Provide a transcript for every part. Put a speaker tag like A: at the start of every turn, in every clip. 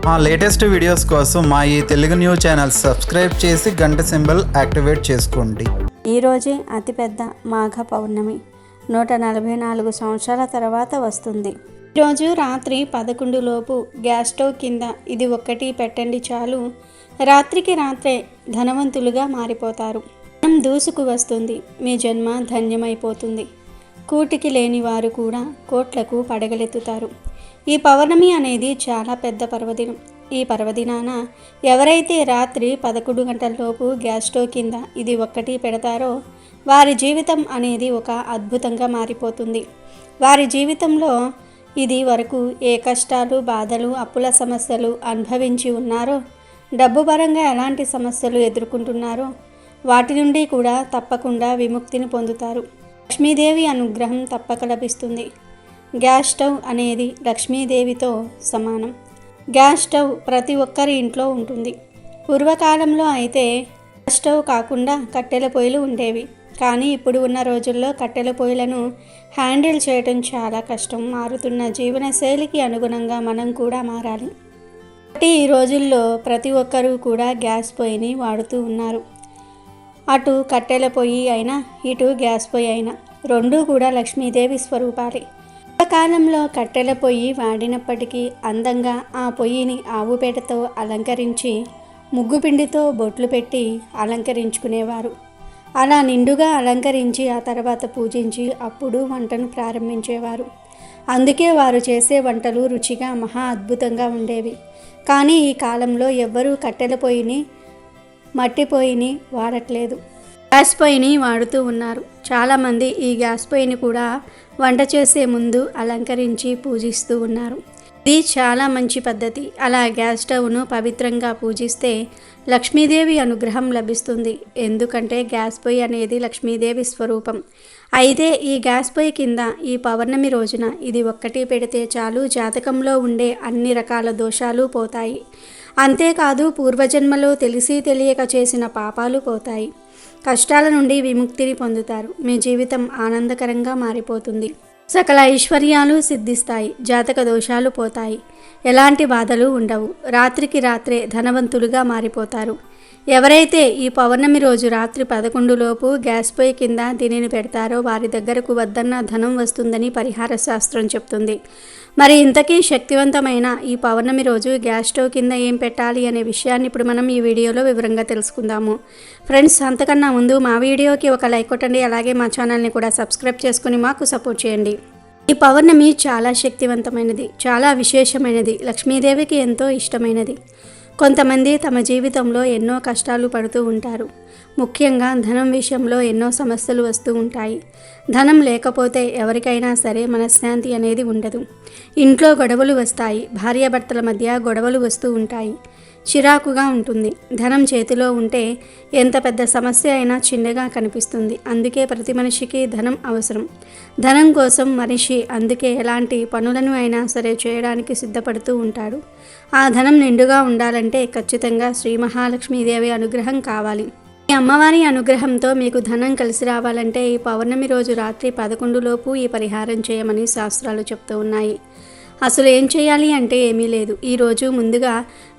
A: మా latest videos కోసం మా ఈ తెలుగు న్యూస్ ఛానల్ సబ్స్క్రైబ్ చేసి గంట సింబల్ యాక్టివేట్ చేసుకోండి.
B: ఈరోజే అతిపెద్ద మాఘ పౌర్ణమి 144 సంవత్సరాల తర్వాత వస్తుంది. ఈరోజు రాత్రి 11 లోపు గ్యాస్ స్టవ్ కింద ఇది ఒక్కటి పెట్టండి చాలు. రాత్రికి రాత్రే ధనవంతులుగా మారిపోతారు. ధనం దూసుకు వస్తుంది. మీ జన్మ ధన్యమైపోతుంది. కూటికి లేని వారు కూడా కోట్లకు పడగలెత్తుతారు. ఈ పౌర్ణమి అనేది చాలా పెద్ద పర్వదినం. ఈ పర్వదినాన ఎవరైతే రాత్రి 11 గంటలలోపు గ్యాస్ స్టవ్ కింద ఇది ఒక్కటి పెడతారో వారి జీవితం అనేది ఒక అద్భుతంగా మారిపోతుంది. వారి జీవితంలో ఇది వరకు ఏ కష్టాలు, బాధలు, అప్పుల సమస్యలు అనుభవించి ఉన్నారో, డబ్బు పరంగా ఎలాంటి సమస్యలు ఎదుర్కొంటున్నారో వాటి నుండి కూడా తప్పకుండా విముక్తిని పొందుతారు. లక్ష్మీదేవి అనుగ్రహం తప్పక లభిస్తుంది. గ్యాస్ స్టవ్ అనేది లక్ష్మీదేవితో సమానం. గ్యాస్ స్టవ్ ప్రతి ఒక్కరి ఇంట్లో ఉంటుంది. పూర్వకాలంలో అయితే గ్యాస్ స్టవ్ కాకుండా కట్టెల పొయ్యిలు ఉండేవి. కానీ ఇప్పుడు ఉన్న రోజుల్లో కట్టెల పొయ్యిలను హ్యాండిల్ చేయడం చాలా కష్టం. మారుతున్న జీవనశైలికి అనుగుణంగా మనం కూడా మారాలి. కాబట్టి ఈ రోజుల్లో ప్రతి ఒక్కరూ కూడా గ్యాస్ పొయ్యిని వాడుతూ ఉన్నారు. అటు కట్టెల పొయ్యి అయినా ఇటు గ్యాస్ పొయ్యి అయినా రెండూ కూడా లక్ష్మీదేవి స్వరూపాలే. కాలంలో కట్టెల పొయ్యి వాడినప్పటికీ అందంగా ఆ పొయ్యిని ఆవు పేడతో అలంకరించి ముగ్గు పిండితో బొట్లు పెట్టి అలంకరించుకునేవారు. అలా నిండుగా అలంకరించి ఆ తర్వాత పూజించి అప్పుడు వంటను ప్రారంభించేవారు. అందుకే వారు చేసే వంటలు రుచిగా మహా అద్భుతంగా ఉండేవి. కానీ ఈ కాలంలో ఎవ్వరూ కట్టెల పొయ్యిని, మట్టి పొయ్యిని వాడట్లేదు. గ్యాస్ పొయ్యిని వాడుతూ ఉన్నారు. చాలామంది ఈ గ్యాస్ పొయ్యిని కూడా వంట చేసే ముందు అలంకరించి పూజిస్తూ ఉన్నారు. ఇది చాలా మంచి పద్ధతి. అలా గ్యాస్ స్టవ్ను పవిత్రంగా పూజిస్తే లక్ష్మీదేవి అనుగ్రహం లభిస్తుంది. ఎందుకంటే గ్యాస్ పొయ్యి అనేది లక్ష్మీదేవి స్వరూపం. అయితే ఈ గ్యాస్ పొయ్యి కింద ఈ పౌర్ణమి రోజున ఇది ఒక్కటి పెడితే చాలు, జాతకంలో ఉండే అన్ని రకాల దోషాలు పోతాయి. అంతేకాదు పూర్వజన్మలో తెలిసి తెలియక చేసిన పాపాలు పోతాయి. కష్టాల నుండి విముక్తిని పొందుతారు. మీ జీవితం ఆనందకరంగా మారిపోతుంది. సకల ఐశ్వర్యాలు సిద్ధిస్తాయి. జాతక దోషాలు పోతాయి. ఎలాంటి బాధలు ఉండవు. రాత్రికి రాత్రే ధనవంతులుగా మారిపోతారు. ఎవరైతే ఈ పౌర్ణమి రోజు రాత్రి 11 లోపు గ్యాస్ పొయ్యి కింద దీనిని పెడతారో వారి దగ్గరకు వద్దన్న ధనం వస్తుందని పరిహార శాస్త్రం చెప్తుంది. మరి ఇంతకీ శక్తివంతమైన ఈ పౌర్ణమి రోజు గ్యాస్ స్టవ్ కింద ఏం పెట్టాలి అనే విషయాన్ని ఇప్పుడు మనం ఈ వీడియోలో వివరంగా తెలుసుకుందాము. ఫ్రెండ్స్, అంతకన్నా ముందు మా వీడియోకి ఒక లైక్ కొట్టండి. అలాగే మా ఛానల్ని కూడా సబ్స్క్రైబ్ చేసుకుని మాకు సపోర్ట్ చేయండి. ఈ పౌర్ణమి చాలా శక్తివంతమైనది, చాలా విశేషమైనది, లక్ష్మీదేవికి ఎంతో ఇష్టమైనది. కొంతమంది తమ జీవితంలో ఎన్నో కష్టాలు పడుతూ ఉంటారు. ముఖ్యంగా ధనం విషయంలో ఎన్నో సమస్యలు వస్తూ ఉంటాయి. ధనం లేకపోతే ఎవరికైనా సరే మనశ్శాంతి అనేది ఉండదు. ఇంట్లో గొడవలు వస్తాయి. భార్యాభర్తల మధ్య గొడవలు వస్తూ ఉంటాయి. చిరాకుగా ఉంటుంది. ధనం చేతిలో ఉంటే ఎంత పెద్ద సమస్య అయినా చిన్నగా కనిపిస్తుంది. అందుకే ప్రతి మనిషికి ధనం అవసరం. ధనం కోసం మనిషి అందుకే ఎలాంటి పనులను అయినా సరే చేయడానికి సిద్ధపడుతూ ఉంటాడు. ఆ ధనం నిండుగా ఉండాలంటే ఖచ్చితంగా శ్రీ మహాలక్ష్మీదేవి అనుగ్రహం కావాలి. ఈ అమ్మవారి అనుగ్రహంతో మీకు ధనం కలిసి రావాలంటే ఈ పౌర్ణమి రోజు రాత్రి 11 లోపు ఈ పరిహారం చేయమని శాస్త్రాలు చెప్తూ ఉన్నాయి. అసలు ఏం చేయాలి అంటే ఏమీ లేదు. ఈరోజు ముందుగా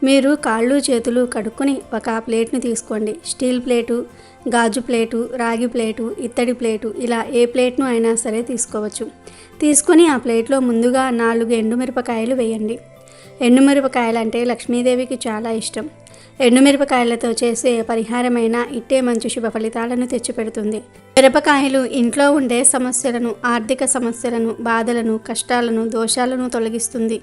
B: మీరు కాళ్ళు చేతులు కడుక్కొని ఒక ప్లేట్ను తీసుకోండి. స్టీల్ ప్లేటు, గాజు ప్లేటు, రాగి ప్లేటు, ఇత్తడి ప్లేటు, ఇలా ఏ ప్లేట్ను అయినా సరే తీసుకోవచ్చు. తీసుకొని ఆ ప్లేట్లో ముందుగా 4 ఎండుమిరపకాయలు వేయండి. ఎండుమిరపకాయలు అంటే లక్ష్మీదేవికి చాలా ఇష్టం. ఎండుమిరపకాయలతో చేసే పరిహారమైన ఇట్టే మంచి శుభ ఫలితాలను తెచ్చిపెడుతుంది. మిరపకాయలు ఇంట్లో ఉండే సమస్యలను, ఆర్థిక సమస్యలను, బాధలను, కష్టాలను, దోషాలను తొలగిస్తుంది.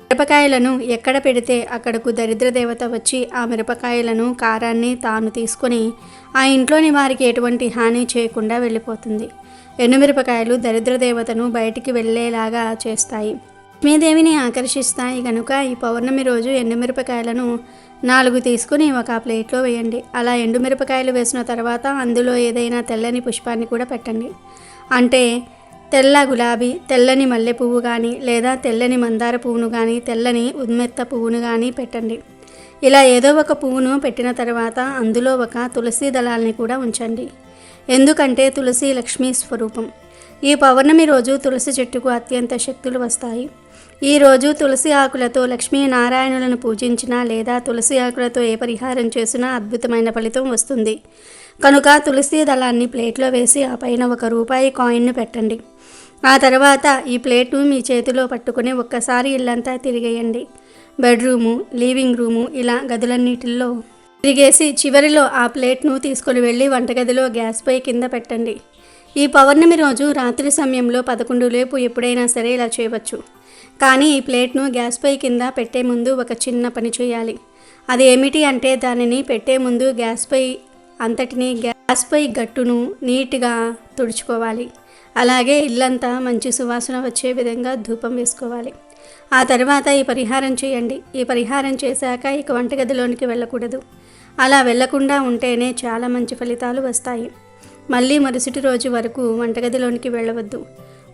B: మిరపకాయలను ఎక్కడ పెడితే అక్కడకు దరిద్ర దేవత వచ్చి ఆ మిరపకాయలను, కారాన్ని తాను తీసుకొని ఆ ఇంట్లోని వారికి ఎటువంటి హాని చేయకుండా వెళ్ళిపోతుంది. ఎండుమిరపకాయలు దరిద్ర దేవతను బయటికి వెళ్ళేలాగా చేస్తాయి. లక్ష్మీదేవిని ఆకర్షిస్తాయి కనుక ఈ పౌర్ణమి రోజు ఎండుమిరపకాయలను 4 తీసుకుని ఒక ప్లేట్లో వేయండి. అలా ఎండుమిరపకాయలు వేసిన తర్వాత అందులో ఏదైనా తెల్లని పుష్పాన్ని కూడా పెట్టండి. అంటే తెల్ల గులాబీ, తెల్లని మల్లె పువ్వు కానీ, లేదా తెల్లని మందార పువ్వును కానీ, తెల్లని ఉమ్మెత్త పువ్వును కానీ పెట్టండి. ఇలా ఏదో ఒక పువ్వును పెట్టిన తర్వాత అందులో ఒక తులసి దళాల్ని కూడా ఉంచండి. ఎందుకంటే తులసి లక్ష్మీ స్వరూపం. ఈ పౌర్ణమి రోజు తులసి చెట్టుకు అత్యంత శక్తులు వస్తాయి. ఈరోజు తులసి ఆకులతో లక్ష్మీనారాయణులను పూజించినా లేదా తులసి ఆకులతో ఏ పరిహారం చేసినా అద్భుతమైన ఫలితం వస్తుంది. కనుక తులసి దళాన్ని ప్లేట్లో వేసి ఆ పైన ₹1 కాయిన్ను పెట్టండి. ఆ తర్వాత ఈ ప్లేట్ను మీ చేతిలో పట్టుకుని ఒక్కసారి ఇల్లంతా తిరిగేయండి. బెడ్రూము, లివింగ్ రూము ఇలా గదులన్నిటిలో తిరిగేసి చివరిలో ఆ ప్లేట్ను తీసుకొని వెళ్ళి వంటగదిలో గ్యాస్పై కింద పెట్టండి. ఈ పౌర్ణమి రోజు రాత్రి సమయంలో 11 లోపు ఎప్పుడైనా సరే ఇలా చేయవచ్చు. కానీ ఈ ప్లేట్ను గ్యాస్పై కింద పెట్టే ముందు ఒక చిన్న పని చేయాలి. అది ఏమిటి అంటే దానిని పెట్టే ముందు గ్యాస్పై గట్టును నీట్గా తుడుచుకోవాలి. అలాగే ఇల్లంతా మంచి సువాసన వచ్చే విధంగా ధూపం వేసుకోవాలి. ఆ తర్వాత ఈ పరిహారం చేయండి. ఈ పరిహారం చేశాక ఇక వంటగదిలోనికి వెళ్ళకూడదు. అలా వెళ్లకుండా ఉంటేనే చాలా మంచి ఫలితాలు వస్తాయి. మళ్ళీ మరుసటి రోజు వరకు వంటగదిలోనికి వెళ్ళవద్దు.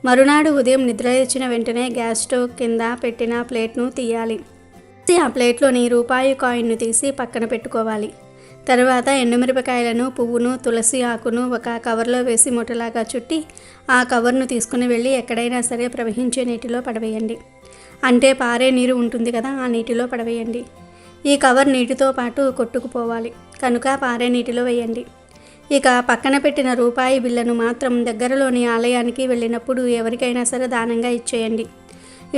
B: మరునాడు ఉదయం నిద్ర లేచిన వెంటనే గ్యాస్ స్టవ్ కింద పెట్టిన ప్లేట్ను తీయాలి. ఆ ప్లేట్లోని ₹1 కాయిన్ను తీసి పక్కన పెట్టుకోవాలి. తర్వాత ఎండుమిరపకాయలను, పువ్వును, తులసి ఆకును ఒక కవర్లో వేసి మూటలాగా చుట్టి ఆ కవర్ను తీసుకుని వెళ్ళి ఎక్కడైనా సరే ప్రవహించే నీటిలో పడవేయండి. అంటే పారే నీరు ఉంటుంది కదా, ఆ నీటిలో పడవేయండి. ఈ కవర్ నీటితో పాటు కొట్టుకుపోవాలి కనుక పారే నీటిలో వేయండి. ఇక పక్కన పెట్టిన ₹1 బిళ్ళను మాత్రం దగ్గరలోని ఆలయానికి వెళ్ళినప్పుడు ఎవరికైనా సరే దానంగా ఇచ్చేయండి.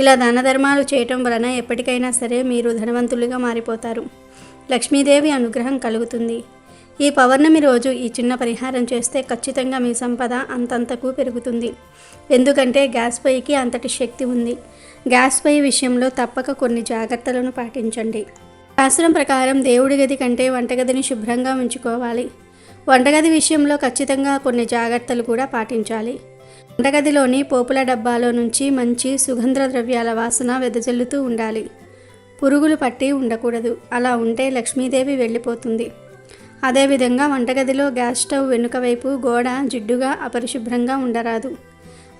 B: ఇలా దాన ధర్మాలు చేయటం వలన ఎప్పటికైనా సరే మీరు ధనవంతులుగా మారిపోతారు. లక్ష్మీదేవి అనుగ్రహం కలుగుతుంది. ఈ పౌర్ణమి రోజు ఈ చిన్న పరిహారం చేస్తే ఖచ్చితంగా మీ సంపద అంతంతకు పెరుగుతుంది. ఎందుకంటే గ్యాస్ పైకి అంతటి శక్తి ఉంది. గ్యాస్ పై విషయంలో తప్పక కొన్ని జాగ్రత్తలను పాటించండి. శాస్త్రం ప్రకారం దేవుడి గది కంటే వంటగదిని శుభ్రంగా ఉంచుకోవాలి. వంటగది విషయంలో ఖచ్చితంగా కొన్ని జాగ్రత్తలు కూడా పాటించాలి. వంటగదిలోని పోపుల డబ్బాలో నుంచి మంచి సుగంధ ద్రవ్యాల వాసన వెదజల్లుతూ ఉండాలి. పురుగులు పట్టి ఉండకూడదు. అలా ఉంటే లక్ష్మీదేవి వెళ్ళిపోతుంది. అదేవిధంగా వంటగదిలో గ్యాస్ స్టవ్ వెనుక వైపు గోడ జిడ్డుగా అపరిశుభ్రంగా ఉండరాదు.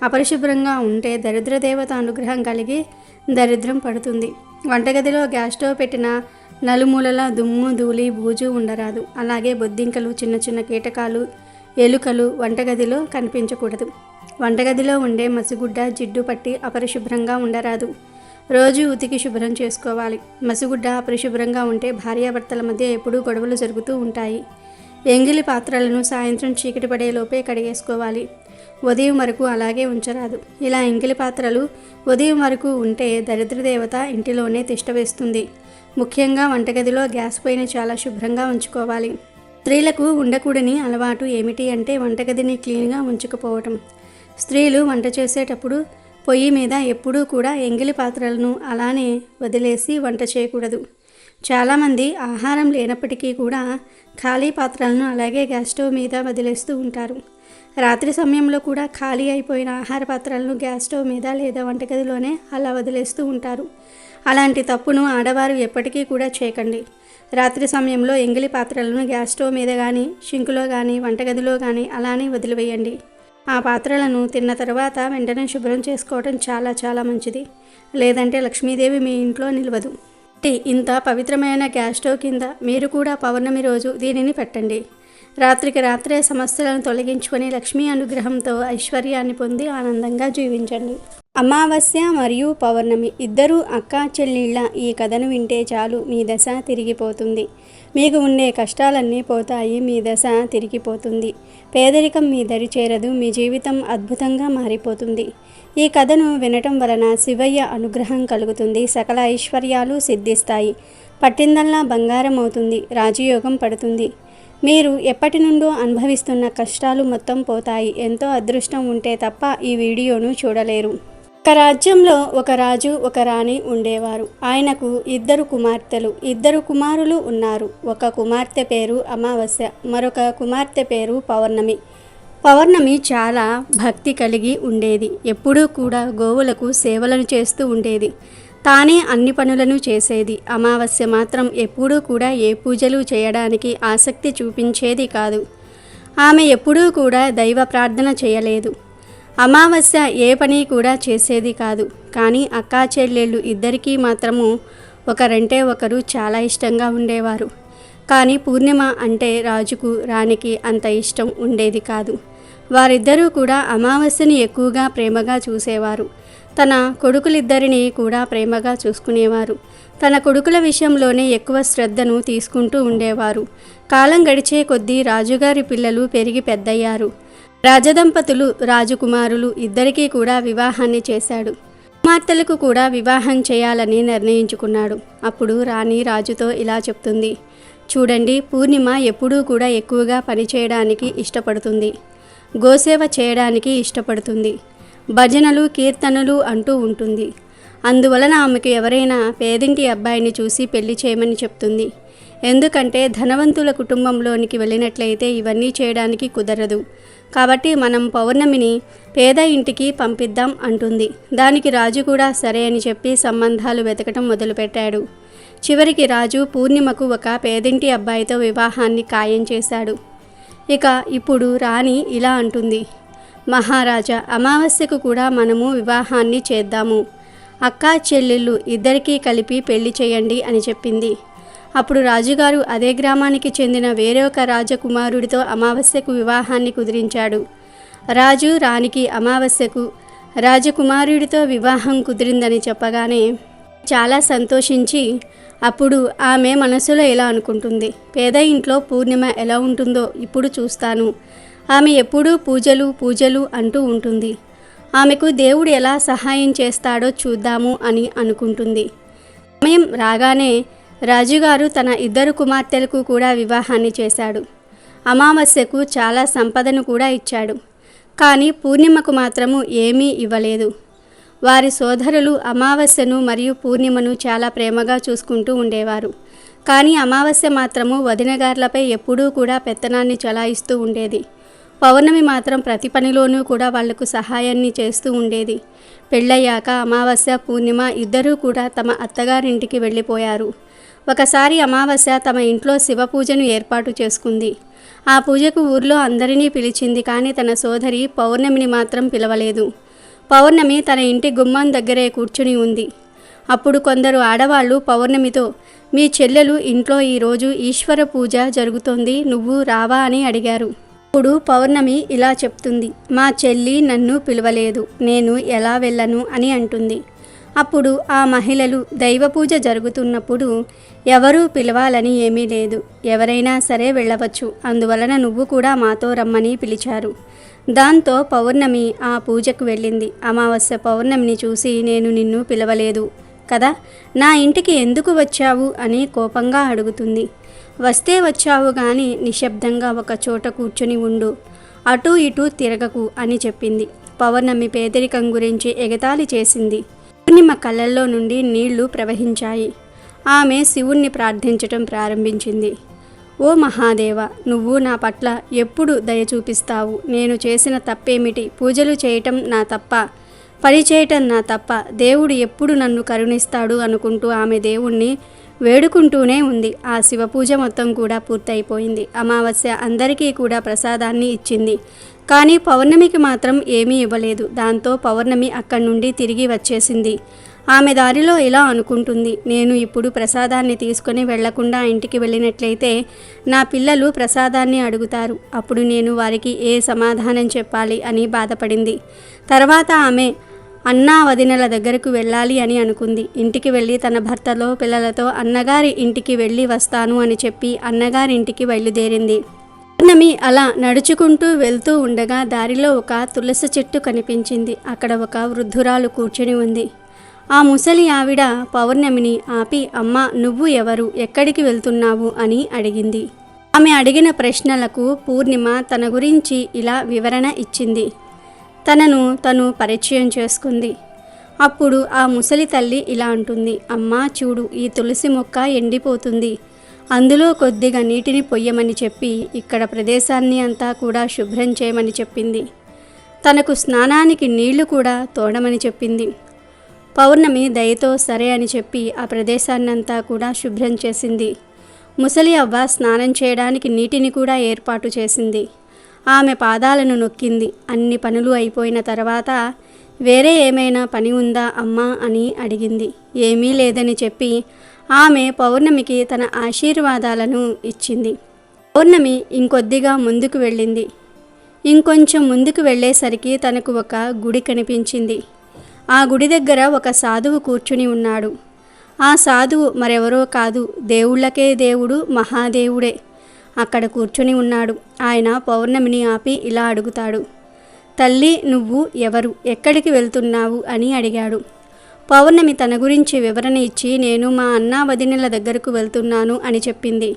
B: అపరిశుభ్రంగా ఉంటే దరిద్ర దేవత అనుగ్రహం కలిగి దరిద్రం పడుతుంది. వంటగదిలో గ్యాస్ స్టవ్ పెట్టిన నలుమూలల దుమ్ము, ధూళి, బూజు ఉండరాదు. అలాగే బొద్దింకలు, చిన్న చిన్న కీటకాలు, ఎలుకలు వంటగదిలో కనిపించకూడదు. వంటగదిలో ఉండే మసిగుడ్డ జిడ్డు పట్టి అపరిశుభ్రంగా ఉండరాదు. రోజు ఉతికి శుభ్రం చేసుకోవాలి. మసిగుడ్డ అపరిశుభ్రంగా ఉంటే భార్యాభర్తల మధ్య ఎప్పుడూ గొడవలు జరుగుతూ ఉంటాయి. ఎంగిలి పాత్రలను సాయంత్రం చీకటి పడేలోపే కడిగేసుకోవాలి. ఉదయం వరకు అలాగే ఉంచరాదు. ఇలా ఎంగిలి పాత్రలు ఉదయం వరకు ఉంటే దరిద్ర దేవత ఇంటిలోనే తిష్టవేస్తుంది. ముఖ్యంగా వంటగదిలో గ్యాస్ పైన చాలా శుభ్రంగా ఉంచుకోవాలి. స్త్రీలకు ఉండకూడని అలవాటు ఏమిటి అంటే వంటగదిని క్లీన్గా ఉంచకపోవటం. స్త్రీలు వంట చేసేటప్పుడు పొయ్యి మీద ఎప్పుడూ కూడా ఎంగిలి పాత్రలను అలానే వదిలేసి వంట చేయకూడదు. చాలామంది ఆహారం లేనప్పటికీ కూడా ఖాళీ పాత్రలను అలాగే గ్యాస్ స్టవ్ మీద వదిలేస్తూ ఉంటారు. రాత్రి సమయంలో కూడా ఖాళీ అయిపోయిన ఆహార పాత్రలను గ్యాస్ స్టవ్ మీద లేదా వంటగదిలోనే అలా వదిలేస్తూ ఉంటారు. అలాంటి తప్పును ఆడవారు ఎప్పటికీ కూడా చేయకండి. రాత్రి సమయంలో ఎంగిలి పాత్రలను గ్యాస్ స్టవ్ మీద కానీ, షింకులో కానీ, వంటగదిలో కానీ అలానే వదిలివేయండి. ఆ పాత్రలను తిన్న తర్వాత వెంటనే శుభ్రం చేసుకోవడం చాలా చాలా మంచిది. లేదంటే లక్ష్మీదేవి మీ ఇంట్లో నిలవదు. ఇంత పవిత్రమైన గ్యాస్ స్టవ్ కింద మీరు కూడా పౌర్ణమి రోజు దీనిని పెట్టండి. రాత్రికి రాత్రే సమస్యలను తొలగించుకొని లక్ష్మీ అనుగ్రహంతో ఐశ్వర్యాన్ని పొంది ఆనందంగా జీవించండి. అమావాస్య మరియు పౌర్ణమి ఇద్దరూ అక్కా చెల్లెళ్ళ ఈ కథను వింటే చాలు మీ దశ తిరిగిపోతుంది. మీకు ఉండే కష్టాలన్నీ పోతాయి. మీ దశ తిరిగిపోతుంది. పేదరికం మీ దరి చేరదు. మీ జీవితం అద్భుతంగా మారిపోతుంది. ఈ కథను వినటం వలన శివయ్య అనుగ్రహం కలుగుతుంది. సకల ఐశ్వర్యాలు సిద్ధిస్తాయి. పట్టిందల్లా బంగారం అవుతుంది. రాజయోగం పడుతుంది. మీరు ఎప్పటి నుండో అనుభవిస్తున్న కష్టాలు మొత్తం పోతాయి. ఎంతో అదృష్టం ఉంటే తప్ప ఈ వీడియోను చూడలేరు. ఒక రాజ్యంలో ఒక రాజు ఒక రాణి ఉండేవారు. ఆయనకు 2 కుమార్తెలు 2 కుమారులు ఉన్నారు. ఒక కుమార్తె పేరు అమావాస్య, మరొక కుమార్తె పేరు పౌర్ణమి. పౌర్ణమి చాలా భక్తి కలిగి ఉండేది. ఎప్పుడూ కూడా గోవులకు సేవలను చేస్తూ ఉండేది. తానే అన్ని పనులను చేసేది. అమావాస్య మాత్రం ఎప్పుడూ కూడా ఏ పూజలు చేయడానికి ఆసక్తి చూపించేది కాదు. ఆమె ఎప్పుడూ కూడా దైవ ప్రార్థన చేయలేదు. అమావాస్య ఏ పని కూడా చేసేది కాదు. కానీ అక్కా చెల్లెళ్ళు ఇద్దరికీ మాత్రము ఒకరంటే ఒకరు చాలా ఇష్టంగా ఉండేవారు. కానీ పూర్ణిమ అంటే రాజుకు రాణికి అంత ఇష్టం ఉండేది కాదు. వారిద్దరూ కూడా అమావాస్యని ఎక్కువగా ప్రేమగా చూసేవారు. తన కొడుకులిద్దరినీ కూడా ప్రేమగా చూసుకునేవారు. తన కొడుకుల విషయంలోనే ఎక్కువ శ్రద్ధను తీసుకుంటూ ఉండేవారు. కాలం గడిచే కొద్దీ రాజుగారి పిల్లలు పెరిగి పెద్దయ్యారు. రాజదంపతులు రాజకుమారులు ఇద్దరికీ కూడా వివాహాన్ని చేశాడు. కుమార్తెలకు కూడా వివాహం చేయాలని నిర్ణయించుకున్నాడు. అప్పుడు రాణి రాజుతో ఇలా చెప్తుంది, చూడండి, పూర్ణిమ ఎప్పుడూ కూడా ఎక్కువగా పనిచేయడానికి ఇష్టపడుతుంది, గోసేవ చేయడానికి ఇష్టపడుతుంది, భజనలు కీర్తనలు అంటూ ఉంటుంది. అందువలన ఆమెకు ఎవరైనా పేదింటి అబ్బాయిని చూసి పెళ్లి చేయమని చెప్తుంది. ఎందుకంటే ధనవంతుల కుటుంబంలోనికి వెళ్ళినట్లయితే ఇవన్నీ చేయడానికి కుదరదు. కాబట్టి మనం పౌర్ణమిని పేద ఇంటికి పంపిద్దాం అంటుంది. దానికి రాజు కూడా సరే అని చెప్పి సంబంధాలు వెతకటం మొదలుపెట్టాడు. చివరికి రాజు పూర్ణిమకు ఒక పేదింటి అబ్బాయితో వివాహాన్ని ఖాయం చేశాడు. ఇక ఇప్పుడు రాణి ఇలా అంటుంది, మహారాజా, అమావాస్యకు కూడా మనము వివాహాన్ని చేద్దాము. అక్కా చెల్లెళ్ళు ఇద్దరికీ కలిపి పెళ్లి చేయండి అని చెప్పింది. అప్పుడు రాజుగారు అదే గ్రామానికి చెందిన వేరే ఒక రాజకుమారుడితో అమావాస్యకు వివాహాన్ని కుదిరించాడు. రాజు రాణికి అమావాస్యకు రాజకుమారుడితో వివాహం కుదిరిందని చెప్పగానే చాలా సంతోషించి, అప్పుడు ఆమె మనసులో ఎలా అనుకుంటుంది, పేద ఇంట్లో పూర్ణిమ ఎలా ఉంటుందో ఇప్పుడు చూస్తాను. ఆమె ఎప్పుడూ పూజలు పూజలు అంటూ ఉంటుంది. ఆమెకు దేవుడు ఎలా సహాయం చేస్తాడో చూద్దాము అని అనుకుంటుంది. సమయం రాగానే రాజుగారు తన ఇద్దరు కుమార్తెలకు కూడా వివాహాన్ని చేశాడు. అమావాస్యకు చాలా సంపదను కూడా ఇచ్చాడు. కానీ పూర్ణిమకు మాత్రము ఏమీ ఇవ్వలేదు. వారి సోదరులు అమావాస్యను మరియు పూర్ణిమను చాలా ప్రేమగా చూసుకుంటూ ఉండేవారు. కానీ అమావాస్య మాత్రము వదినగార్లపై ఎప్పుడూ కూడా పెత్తనాన్ని చలాయిస్తూ ఉండేది. పౌర్ణమి మాత్రం ప్రతి పనిలోనూ కూడా వాళ్లకు సహాయాన్ని చేస్తూ ఉండేది. పెళ్ళయ్యాక అమావాస్య పూర్ణిమ ఇద్దరూ కూడా తమ అత్తగారింటికి వెళ్ళిపోయారు. ఒకసారి అమావాస్య తమ ఇంట్లో శివ పూజను ఏర్పాటు చేసుకుంది. ఆ పూజకు ఊర్లో అందరినీ పిలిచింది. కానీ తన సోదరి పౌర్ణమిని మాత్రం పిలవలేదు. పౌర్ణమి తన ఇంటి గుమ్మం దగ్గరే కూర్చుని ఉంది. అప్పుడు కొందరు ఆడవాళ్ళు పౌర్ణమితో, మీ చెల్లెలు ఇంట్లో ఈరోజు ఈశ్వర పూజ జరుగుతోంది, నువ్వు రావా అని అడిగారు. అప్పుడు పౌర్ణమి ఇలా చెప్తుంది, మా చెల్లి నన్ను పిలవలేదు, నేను ఎలా వెళ్ళను అని అంటుంది. అప్పుడు ఆ మహిళలు, దైవ పూజ జరుగుతున్నప్పుడు ఎవరూ పిలవాలని ఏమీ లేదు, ఎవరైనా సరే వెళ్ళవచ్చు, అందువలన నువ్వు కూడా మాతో రమ్మని పిలిచారు. దాంతో పౌర్ణమి ఆ పూజకు వెళ్ళింది. అమావాస్య పౌర్ణమిని చూసి, నేను నిన్ను పిలవలేదు కదా, నా ఇంటికి ఎందుకు వచ్చావు అని కోపంగా అడుగుతుంది. వస్తే వచ్చావు కానీ నిశ్శబ్దంగా ఒక చోట కూర్చుని ఉండు, అటూ ఇటూ తిరగకు అని చెప్పింది. పౌర్ణమి పేదరికం గురించి ఎగతాళి చేసింది. పూర్ణిమ కళ్ళల్లో నుండి నీళ్లు ప్రవహించాయి. ఆమె శివుణ్ణి ప్రార్థించటం ప్రారంభించింది. ఓ మహాదేవ, నువ్వు నా పట్ల ఎప్పుడు దయ చూపిస్తావు? నేను చేసిన తప్పేమిటి? పూజలు చేయటం నా తప్ప, పని చేయటం నా తప్ప, దేవుడు ఎప్పుడు నన్ను కరుణిస్తాడు అనుకుంటూ ఆమె దేవుణ్ణి వేడుకుంటూనే ఉంది. ఆ శివ పూజ మొత్తం కూడా పూర్తయిపోయింది. అమావాస్య అందరికీ కూడా ప్రసాదాన్ని ఇచ్చింది. కానీ పౌర్ణమికి మాత్రం ఏమీ ఇవ్వలేదు. దాంతో పౌర్ణమి అక్కడి నుండి తిరిగి వచ్చేసింది. ఆమె దారిలో ఇలా అనుకుంటుంది, నేను ఇప్పుడు ప్రసాదాన్ని తీసుకొని వెళ్లకుండా ఇంటికి వెళ్ళినట్లయితే నా పిల్లలు ప్రసాదాన్ని అడుగుతారు, అప్పుడు నేను వారికి ఏ సమాధానం చెప్పాలి అని బాధపడింది. తర్వాత ఆమె అన్నా వదినల దగ్గరకు వెళ్ళాలి అని అనుకుంది. ఇంటికి వెళ్ళి తన భర్తలో పిల్లలతో అన్నగారి ఇంటికి వెళ్ళి వస్తాను అని చెప్పి అన్నగారింటికి బయలుదేరింది. పౌర్ణమి అలా నడుచుకుంటూ వెళ్తూ ఉండగా దారిలో ఒక తులసి చెట్టు కనిపించింది. అక్కడ ఒక వృద్ధురాలు కూర్చుని ఉంది. ఆ ముసలి ఆవిడ పౌర్ణమిని ఆపి, అమ్మ, నువ్వు ఎవరు, ఎక్కడికి వెళ్తున్నావు అని అడిగింది. ఆమె అడిగిన ప్రశ్నలకు పూర్ణిమ తన గురించి ఇలా వివరణ ఇచ్చింది. తనను తను పరిచయం చేసుకుంది. అప్పుడు ఆ ముసలి తల్లి ఇలా అంటుంది, అమ్మా చూడు, ఈ తులసి మొక్క ఎండిపోతుంది, అందులో కొద్దిగా నీటిని పొయ్యమని చెప్పి ఇక్కడ ప్రదేశాన్ని అంతా కూడా శుభ్రం చేయమని చెప్పింది. తనకు స్నానానికి నీళ్లు కూడా తోడమని చెప్పింది. పౌర్ణమి దయతో సరే అని చెప్పి ఆ ప్రదేశాన్నంతా కూడా శుభ్రం చేసింది. ముసలి అవ్వ స్నానం చేయడానికి నీటిని కూడా ఏర్పాటు చేసింది. ఆమె పాదాలను నొక్కింది. అన్ని పనులు అయిపోయిన తర్వాత, వేరే ఏమైనా పని ఉందా అమ్మా అని అడిగింది. ఏమీ లేదని చెప్పి ఆమె పౌర్ణమికి తన ఆశీర్వాదాలను ఇచ్చింది. పౌర్ణమి ఇంకొద్దిగా ముందుకు వెళ్ళింది. ఇంకొంచెం ముందుకు వెళ్ళేసరికి తనకు ఒక గుడి కనిపించింది. ఆ గుడి దగ్గర ఒక సాధువు కూర్చుని ఉన్నాడు. ఆ సాధువు మరెవరో కాదు, దేవుళ్ళకే దేవుడు మహాదేవుడే. అక్కడ కూర్చుని ఉన్నాడు. ఆయన పౌర్ణమిని ఆపి ఇలా అడుగుతాడు, తల్లి నువ్వు ఎవరు, ఎక్కడికి వెళ్తున్నావు అని అడిగాడు. పౌర్ణమి తన గురించి వివరణ ఇచ్చి నేను మా అన్నా వదినెల దగ్గరకు వెళ్తున్నాను అని చెప్పింది.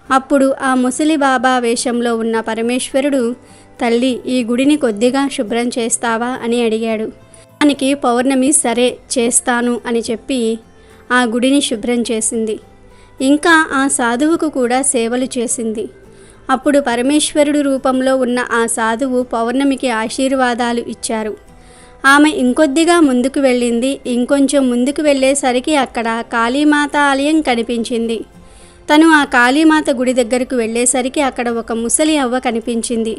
B: అప్పుడు ఆ ముసలి బాబా వేషంలో ఉన్న పరమేశ్వరుడు, తల్లి ఈ గుడిని కొద్దిగా శుభ్రం చేస్తావా అని అడిగాడు. దానికి పౌర్ణమి సరే చేస్తాను అని చెప్పి ఆ గుడిని శుభ్రం చేసింది. ఇంకా ఆ సాధువుకు కూడా సేవలు చేసింది. అప్పుడు పరమేశ్వరుడు రూపంలో ఉన్న ఆ సాధువు పౌర్ణమికి ఆశీర్వాదాలు ఇచ్చారు. ఆమె ఇంకొద్దిగా ముందుకు వెళ్ళింది. ఇంకొంచెం ముందుకు వెళ్ళేసరికి అక్కడ కాళీమాత ఆలయం కనిపించింది. తను ఆ కాళీమాత గుడి దగ్గరకు వెళ్ళేసరికి అక్కడ ఒక ముసలి అవ్వ కనిపించింది.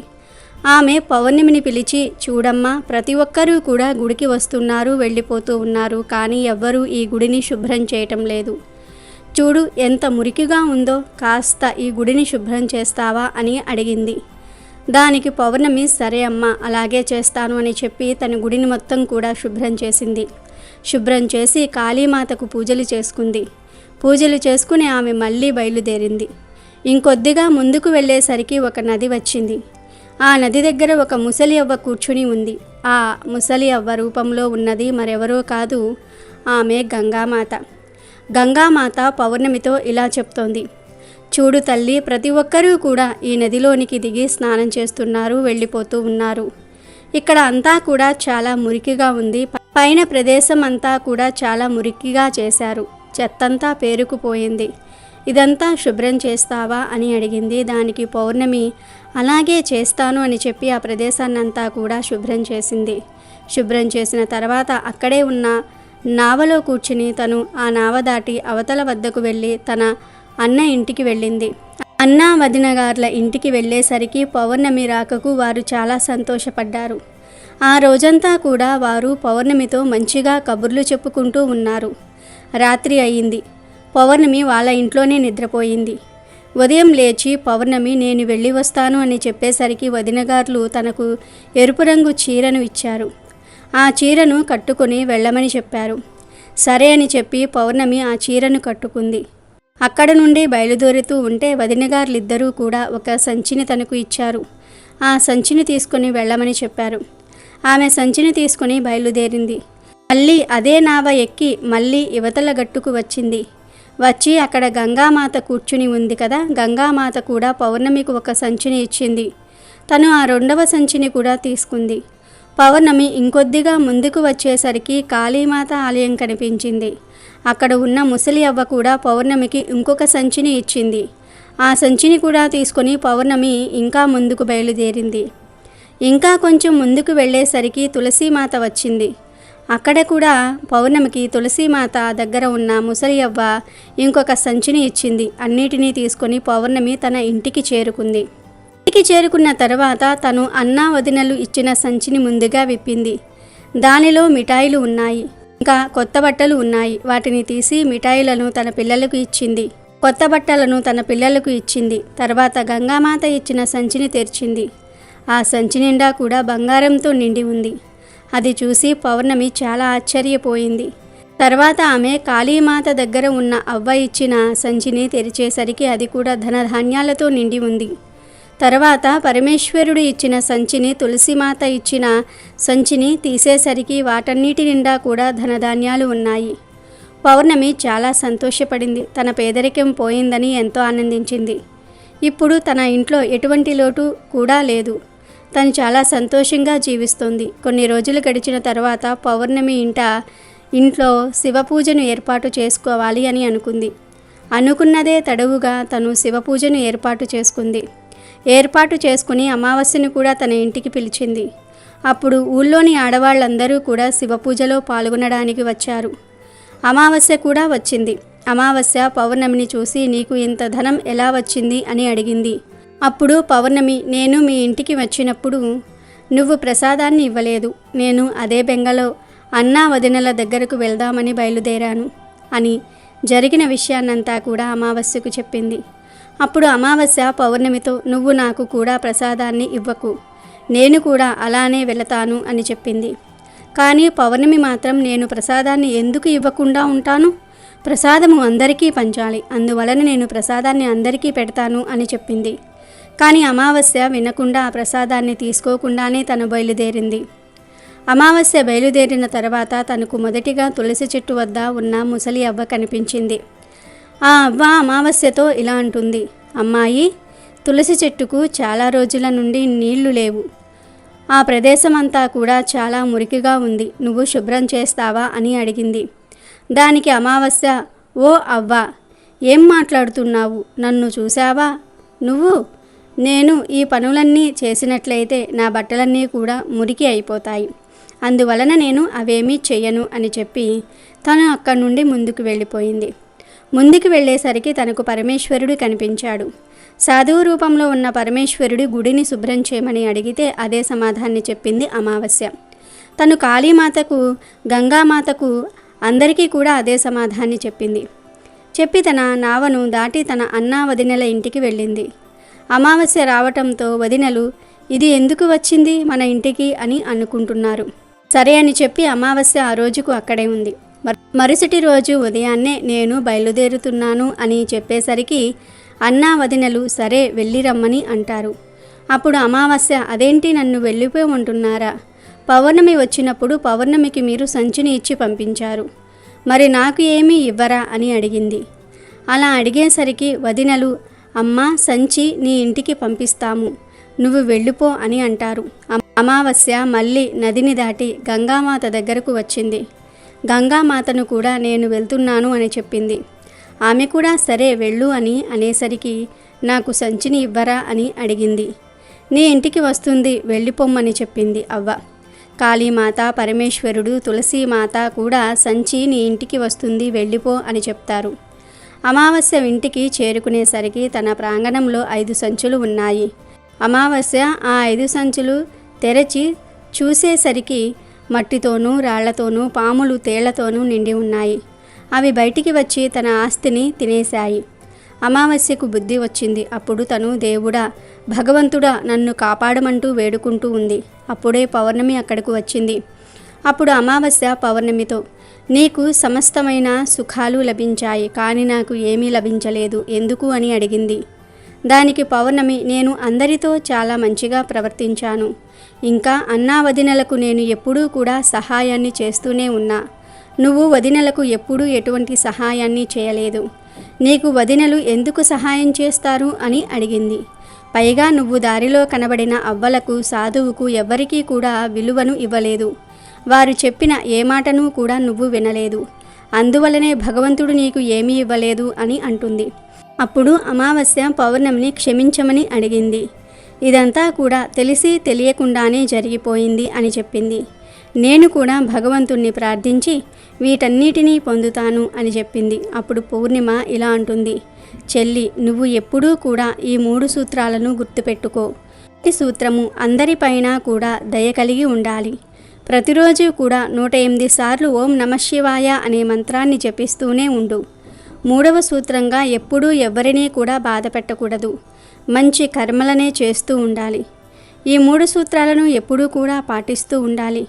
B: ఆమె పౌర్ణమిని పిలిచి, చూడమ్మా, ప్రతి ఒక్కరూ కూడా గుడికి వస్తున్నారు, వెళ్ళిపోతూ ఉన్నారు, కానీ ఎవ్వరూ ఈ గుడిని శుభ్రం చేయటం లేదు. చూడు ఎంత మురికిగా ఉందో, కాస్త ఈ గుడిని శుభ్రం చేస్తావా అని అడిగింది. దానికి పౌర్ణమి సరే అమ్మా, అలాగే చేస్తాను అని చెప్పి తన గుడిని మొత్తం కూడా శుభ్రం చేసింది. శుభ్రం చేసి కాళీమాతకు పూజలు చేసుకుంది. పూజలు చేసుకుని ఆమె మళ్ళీ బయలుదేరింది. ఇంకొద్దిగా ముందుకు వెళ్ళేసరికి ఒక నది వచ్చింది. ఆ నది దగ్గర ఒక ముసలి అవ్వ కూర్చుని ఉంది. ఆ ముసలి అవ్వ రూపంలో ఉన్నది మరెవరో కాదు, ఆమె గంగామాత. గంగామాత పౌర్ణమితో ఇలా చెప్తోంది, చూడు తల్లి, ప్రతి ఒక్కరూ కూడా ఈ నదిలోనికి దిగి స్నానం చేస్తున్నారు, వెళ్ళిపోతూ ఉన్నారు. ఇక్కడ అంతా కూడా చాలా మురికిగా ఉంది. పైన ప్రదేశం అంతా కూడా చాలా మురికిగా చేశారు. చెత్తంతా పేరుకుపోయింది. ఇదంతా శుభ్రం చేస్తావా అని అడిగింది. దానికి పౌర్ణమి అలాగే చేస్తాను అని చెప్పి ఆ ప్రదేశాన్నంతా కూడా శుభ్రం చేసింది. శుభ్రం చేసిన తర్వాత అక్కడే ఉన్న నావలో కూర్చుని తను ఆ నావ దాటి అవతల వద్దకు వెళ్ళి తన అన్న ఇంటికి వెళ్ళింది. అన్నా వదిన గార్ల ఇంటికి వెళ్ళేసరికి పౌర్ణమి రాకకు వారు చాలా సంతోషపడ్డారు. ఆ రోజంతా కూడా వారు పౌర్ణమితో మంచిగా కబుర్లు చెప్పుకుంటూ ఉన్నారు. రాత్రి అయింది. పౌర్ణమి వాళ్ళ ఇంట్లోనే నిద్రపోయింది. ఉదయం లేచి పౌర్ణమి నేను వెళ్ళి వస్తాను అని చెప్పేసరికి వదినగారులు తనకు ఎరుపు రంగు చీరను ఇచ్చారు. ఆ చీరను కట్టుకొని వెళ్ళమని చెప్పారు. సరే అని చెప్పి పౌర్ణమి ఆ చీరను కట్టుకుంది. అక్కడ నుండి బయలుదేరుతూ ఉంటే వదినగారులిద్దరూ కూడా ఒక సంచిని తనకు ఇచ్చారు. ఆ సంచిని తీసుకొని వెళ్ళమని చెప్పారు. ఆమె సంచిని తీసుకొని బయలుదేరింది. మళ్ళీ అదే నావ ఎక్కి మళ్ళీ యువతల గట్టుకు వచ్చింది. వచ్చి అక్కడ గంగామాత కూర్చుని ఉంది కదా, గంగామాత కూడా పౌర్ణమికి ఒక సంచిని ఇచ్చింది. తను ఆ రెండవ సంచిని కూడా తీసుకుంది. పౌర్ణమి ఇంకొద్దిగా ముందుకు వచ్చేసరికి కాళీమాత ఆలయం కనిపించింది. అక్కడ ఉన్న ముసలి అవ్వ కూడా పౌర్ణమికి ఇంకొక సంచిని ఇచ్చింది. ఆ సంచిని కూడా తీసుకొని పౌర్ణమి ఇంకా ముందుకు బయలుదేరింది. ఇంకా కొంచెం ముందుకు వెళ్ళేసరికి తులసీమాత వచ్చింది. అక్కడ కూడా పౌర్ణమికి తులసీమాత దగ్గర ఉన్న ముసలి అవ్వ ఇంకొక సంచిని ఇచ్చింది. అన్నిటినీ తీసుకొని పౌర్ణమి తన ఇంటికి చేరుకుంది. ఇంటికి చేరుకున్న తర్వాత తను అన్నా వదినలు ఇచ్చిన సంచిని ముందుగా విప్పింది. దానిలో మిఠాయిలు ఉన్నాయి, ఇంకా కొత్త బట్టలు ఉన్నాయి. వాటిని తీసి మిఠాయిలను తన పిల్లలకు ఇచ్చింది. కొత్త బట్టలను తన పిల్లలకు ఇచ్చింది. తర్వాత గంగామాత ఇచ్చిన సంచిని తెరిచింది. ఆ సంచి నిండా కూడా బంగారంతో నిండి ఉంది. అది చూసి పౌర్ణమి చాలా ఆశ్చర్యపోయింది. తర్వాత ఆమె కాళీమాత దగ్గర ఉన్న అవ్వ ఇచ్చిన సంచిని తెరిచేసరికి అది కూడా ధనధాన్యాలతో నిండి ఉంది. తర్వాత పరమేశ్వరుడు ఇచ్చిన సంచిని, తులసిమాత ఇచ్చిన సంచిని తీసేసరికి వాటన్నిటి నిండా కూడా ధనధాన్యాలు ఉన్నాయి. పౌర్ణమి చాలా సంతోషపడింది. తన పేదరికం పోయిందని ఎంతో ఆనందించింది. ఇప్పుడు తన ఇంట్లో ఎటువంటి లోటు కూడా లేదు. తను చాలా సంతోషంగా జీవిస్తుంది. కొన్ని రోజులు గడిచిన తర్వాత పౌర్ణమి ఇంట్లో శివపూజను ఏర్పాటు చేసుకోవాలి అని అనుకుంది. అనుకున్నదే తడవుగా తను శివపూజను ఏర్పాటు చేసుకుంది. ఏర్పాటు చేసుకుని అమావాస్యను కూడా తన ఇంటికి పిలిచింది. అప్పుడు ఊళ్ళోని ఆడవాళ్ళందరూ కూడా శివపూజలో పాల్గొనడానికి వచ్చారు. అమావాస్య కూడా వచ్చింది. అమావాస్య పౌర్ణమిని చూసి నీకు ఇంత ధనం ఎలా వచ్చింది అని అడిగింది. అప్పుడు పౌర్ణమి, నేను మీ ఇంటికి వచ్చినప్పుడు నువ్వు ప్రసాదాన్ని ఇవ్వలేదు. నేను అదే బెంగలో అన్నా వదినల దగ్గరకు వెళ్దామని బయలుదేరాను అని జరిగిన విషయాన్నంతా కూడా అమావాస్యకు చెప్పింది. అప్పుడు అమావాస్య పౌర్ణమితో, నువ్వు నాకు కూడా ప్రసాదాన్ని ఇవ్వకు, నేను కూడా అలానే వెళతాను అని చెప్పింది. కానీ పౌర్ణమి మాత్రం నేను ప్రసాదాన్ని ఎందుకు ఇవ్వకుండా ఉంటాను? ప్రసాదము అందరికీ పంచాలి, అందువలన నేను ప్రసాదాన్ని అందరికీ పెడతాను అని చెప్పింది. కానీ అమావాస్య వినకుండా ఆ ప్రసాదాన్ని తీసుకోకుండానే తను బయలుదేరింది. అమావాస్య బయలుదేరిన తర్వాత తనకు మొదటిగా తులసి చెట్టు వద్ద ఉన్న ముసలి అవ్వ కనిపించింది. ఆ అవ్వ అమావాస్యతో ఇలా అంటుంది, అమ్మాయి, తులసి చెట్టుకు చాలా రోజుల నుండి నీళ్లు లేవు. ఆ ప్రదేశం అంతా కూడా చాలా మురికిగా ఉంది, నువ్వు శుభ్రం చేస్తావా అని అడిగింది. దానికి అమావాస్య, ఓ అవ్వ, ఏం మాట్లాడుతున్నావు? నన్ను చూసావా నువ్వు? నేను ఈ పనులన్నీ చేసినట్లయితే నా బట్టలన్నీ కూడా మురికి అయిపోతాయి, అందువలన నేను అవేమీ చెయ్యను అని చెప్పి తను అక్కడి నుండి ముందుకు వెళ్ళిపోయింది. ముందుకు వెళ్ళేసరికి తనకు పరమేశ్వరుడు కనిపించాడు. సాధువు రూపంలో ఉన్న పరమేశ్వరుడు గుడిని శుభ్రం చేయమని అడిగితే అదే సమాధాన్ని చెప్పింది అమావాస్య. తను కాళీమాతకు, గంగామాతకు, అందరికీ కూడా అదే సమాధాన్ని చెప్పింది. చెప్పి తన నావను దాటి తన అన్నా వదినెల ఇంటికి వెళ్ళింది. అమావాస్య రావటంతో వదినలు ఇది ఎందుకు వచ్చింది మన ఇంటికి అని అనుకుంటున్నారు. సరే అని చెప్పి అమావాస్య ఆ రోజుకు అక్కడే ఉంది. మరుసటి రోజు ఉదయాన్నే నేను బయలుదేరుతున్నాను అని చెప్పేసరికి అన్నా వదినలు సరే వెళ్ళిరమ్మని అంటారు. అప్పుడు అమావాస్య, అదేంటి నన్ను వెళ్ళిపోమంటున్నారా? పౌర్ణమి వచ్చినప్పుడు పౌర్ణమికి మీరు సంచిని ఇచ్చి పంపించారు, మరి నాకు ఏమీ ఇవ్వరా అని అడిగింది. అలా అడిగేసరికి వదినలు, అమ్మా, సంచి నీ ఇంటికి పంపిస్తాము, నువ్వు వెళ్ళిపో అని అంటారు. అమావాస్య మళ్ళీ నదిని దాటి గంగామాత దగ్గరకు వచ్చింది. గంగామాతను కూడా నేను వెళ్తున్నాను అని చెప్పింది. ఆమె కూడా సరే వెళ్ళు అని అనేసరికి నాకు సంచిని ఇవ్వరా అని అడిగింది. నీ ఇంటికి వస్తుంది, వెళ్ళిపోమ్మని చెప్పింది అవ్వ. కాళీమాత, పరమేశ్వరుడు, తులసీమాత కూడా సంచి నీ ఇంటికి వస్తుంది, వెళ్ళిపో అని చెప్తారు. అమావాస్య ఇంటికి చేరుకునేసరికి తన ప్రాంగణంలో 5 సంచులు ఉన్నాయి. అమావాస్య ఆ 5 సంచులు తెరచి చూసేసరికి మట్టితోనూ రాళ్లతోనూ పాములు తేళ్లతోనూ నిండి ఉన్నాయి. అవి బయటికి వచ్చి తన ఆస్తిని తినేశాయి. అమావాస్యకు బుద్ధి వచ్చింది. అప్పుడు తను దేవుడా, భగవంతుడా, నన్ను కాపాడమంటూ వేడుకుంటూ ఉంది. అప్పుడే పౌర్ణమి అక్కడకు వచ్చింది. అప్పుడు అమావాస్య పౌర్ణమితో, నీకు సమస్తమైన సుఖాలు లభించాయి, కానీ నాకు ఏమీ లభించలేదు, ఎందుకు అని అడిగింది. దానికి పౌర్ణమి, నేను అందరితో చాలా మంచిగా ప్రవర్తించాను, ఇంకా అన్నా వదినలకు నేను ఎప్పుడూ కూడా సహాయాన్ని చేస్తూనే ఉన్నా, నువ్వు వదినలకు ఎప్పుడూ ఎటువంటి సహాయాన్ని చేయలేదు, నీకు వదినలు ఎందుకు సహాయం చేస్తారు అని అడిగింది. పైగా నువ్వు దారిలో కనబడిన అవ్వలకు, సాధువుకు ఎవ్వరికీ కూడా విలువను ఇవ్వలేదు, వారు చెప్పిన ఏ మాటను కూడా నువ్వు వినలేదు, అందువలనే భగవంతుడు నీకు ఏమీ ఇవ్వలేదు అని అంటుంది. అప్పుడు అమావాస్య పౌర్ణమిని క్షమించమని అడిగింది. ఇదంతా కూడా తెలిసి తెలియకుండానే జరిగిపోయింది అని చెప్పింది. నేను కూడా భగవంతుణ్ణి ప్రార్థించి వీటన్నిటినీ పొందుతాను అని చెప్పింది. అప్పుడు పూర్ణిమ ఇలా అంటుంది, చెల్లి, నువ్వు ఎప్పుడూ కూడా ఈ 3 సూత్రాలను గుర్తుపెట్టుకో. ఈ సూత్రము అందరిపైన కూడా దయ కలిగి ఉండాలి. ప్రతిరోజు కూడా 108 సార్లు ఓం నమఃశివాయ అనే మంత్రాన్ని జపిస్తూనే ఉండు. 3వ సూత్రంగా ఎప్పుడూ ఎవరినీ కూడా బాధ పెట్టకూడదు, మంచి కర్మలనే చేస్తూ ఉండాలి. ఈ 3 సూత్రాలను ఎప్పుడూ కూడా పాటిస్తూ ఉండాలి.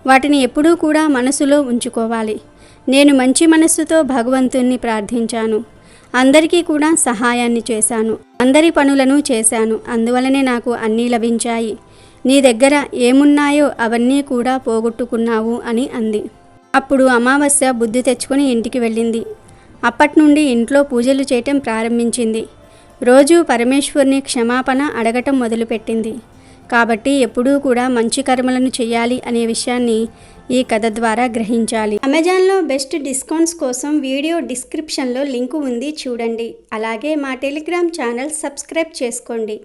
B: వాటిని ఎప్పుడూ కూడా మనసులో ఉంచుకోవాలి. నేను మంచి మనస్సుతో భగవంతుణ్ణి ప్రార్థించాను, అందరికీ కూడా సహాయాన్ని చేశాను, అందరి పనులను చేశాను, అందువలనే నాకు అన్నీ లభించాయి. నీ దగ్గర ఏమున్నాయో అవన్నీ కూడా పోగొట్టుకున్నావు అని అంది. అప్పుడు అమావాస్య బుద్ధి తెచ్చుకొని ఇంటికి వెళ్ళింది. అప్పటి నుండి ఇంట్లో పూజలు చేయటం ప్రారంభించింది. రోజు పరమేశ్వరుని క్షమాపణ అడగటం మొదలుపెట్టింది. కాబట్టి ఎప్పుడూ కూడా మంచి కర్మలను చేయాలి అనే విషయాన్ని ఈ కథ ద్వారా గ్రహించాలి. అమెజాన్లో బెస్ట్ డిస్కౌంట్స్ కోసం వీడియో డిస్క్రిప్షన్లో లింకు ఉంది, చూడండి. అలాగే మా టెలిగ్రామ్ ఛానల్ సబ్స్క్రైబ్ చేసుకోండి.